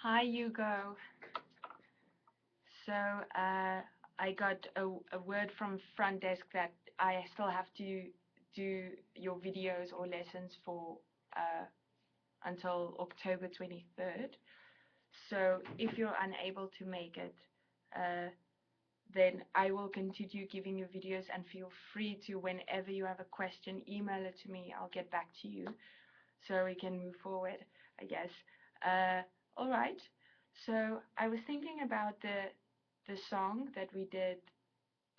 Hi, Hugo. So, I got a word from front desk that I still have to do your videos or lessons for until October 23rd. So, if you're unable to make it, uh, then I will continue giving you videos, and feel free to, whenever you have a question, email it to me. I'll get back to you so we can move forward, I guess. All right. So I was thinking about the song that we did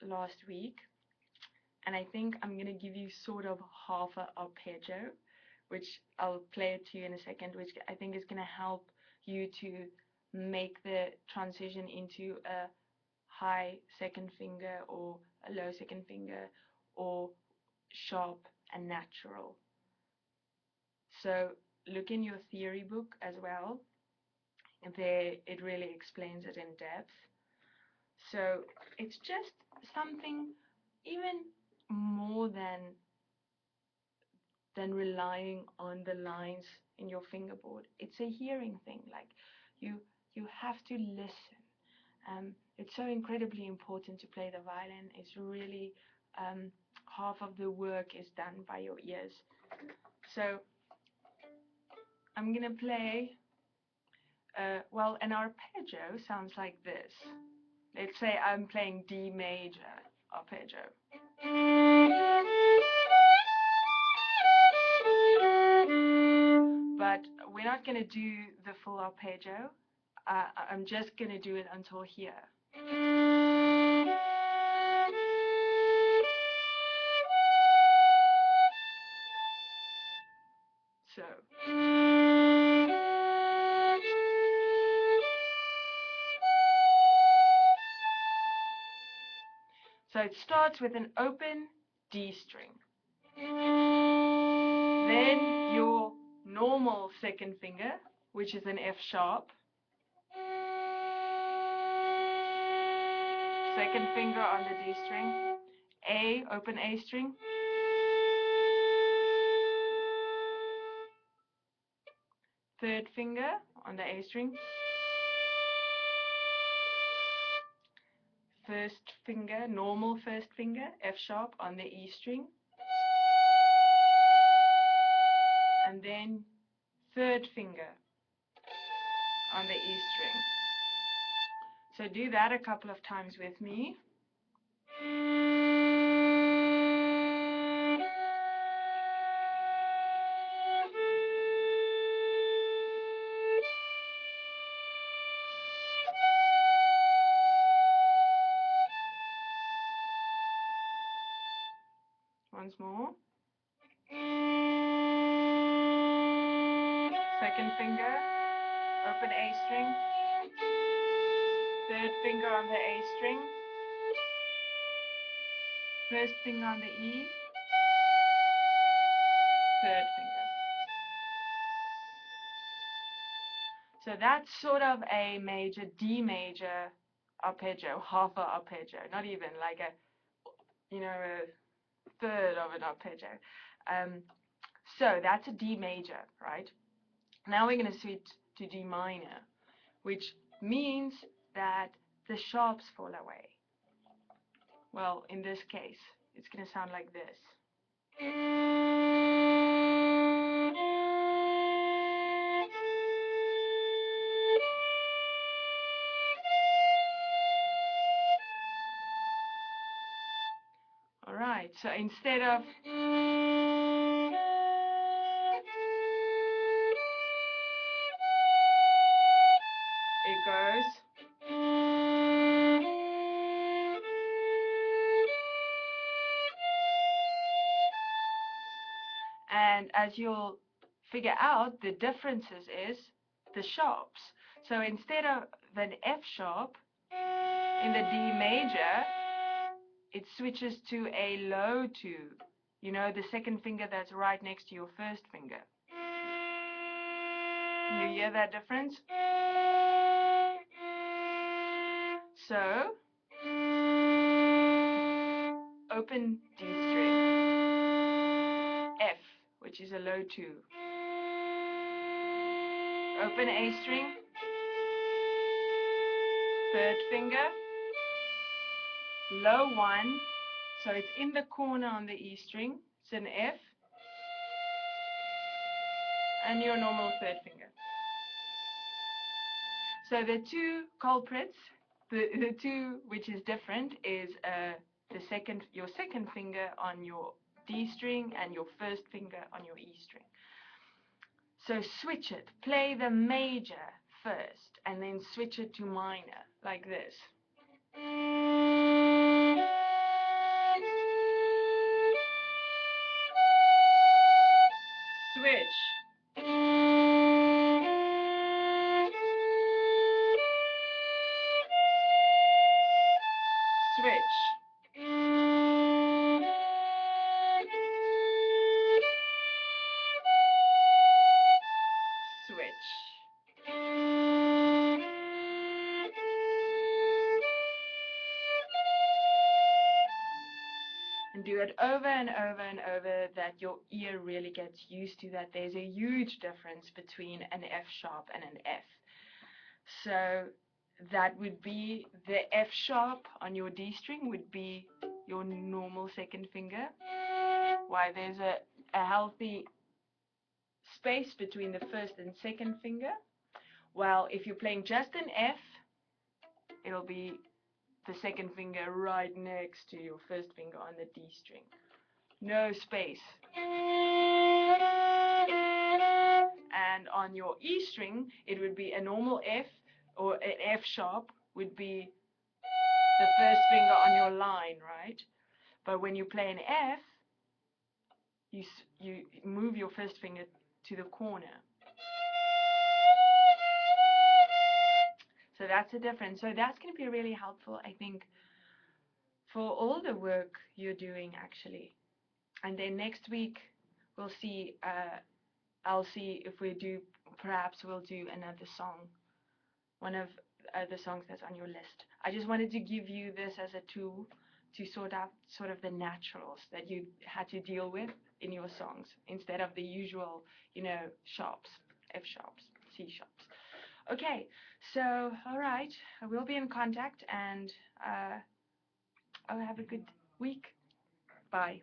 last week, and I think I'm gonna give you sort of half a arpeggio, which I'll play it to you in a second, which I think is gonna help you to make the transition into a high second finger or a low second finger, or sharp and natural. So look in your theory book as well. There it really explains it in depth. So it's just something even more than relying on the lines in your fingerboard. It's a hearing thing. Like you you have to listen. It's so incredibly important to play the violin. It's really half of the work is done by your ears. So I'm gonna play. Well, an arpeggio sounds like this. Let's say I'm playing D major arpeggio. But we're not going to do the full arpeggio. I'm just going to do it until here. So. So it starts with an open D string. Then your normal second finger, which is an F sharp. Second finger on the D string. A, open A string. Third finger on the A string. First finger, normal first finger, F sharp on the E string. And then third finger on the E string. So do that a couple of times with me. Once more. Second finger, open A string. Third finger on the A string. First finger on the E. Third finger. So that's sort of a major, D major arpeggio, half a arpeggio, not even like a third of an arpeggio. So that's a D major, right? Now we're going to switch to D minor, which means that the sharps fall away. Well, in this case, it's going to sound like this. All right, so instead of it goes. And as you'll figure out, the differences is the sharps. So instead of an F sharp in the D major, it switches to a low 2. You know, the second finger that's right next to your first finger. You hear that difference? So, open D string, F, which is a low 2. Open A string, third finger, low 1, so it's in the corner on the E string, it's an F, and your normal third finger. So the two culprits, the two which is different is your second finger on your D string and your first finger on your E string. So switch it, play the major first and then switch it to minor like this. Switch. Switch. Switch. And do it over and over and over that your ear really gets used to that there's a huge difference between an F sharp and an F. So that would be the F sharp on your D string would be your normal second finger, while there's a healthy space between the first and second finger. While if you're playing just an F, it'll be the second finger right next to your first finger on the D string. No space. And on your E string, it would be a normal F, or an F sharp would be the first finger on your line, right? But when you play an F, you move your first finger to the corner. So that's the difference. So that's going to be really helpful, I think, for all the work you're doing, actually. And then next week, we'll see, I'll see if perhaps we'll do another song, one of the songs that's on your list. I just wanted to give you this as a tool to sort out sort of the naturals that you had to deal with in your songs, instead of the usual, sharps, F sharps, C sharps. Okay, so, all right, we'll be in contact, and have a good week. Bye.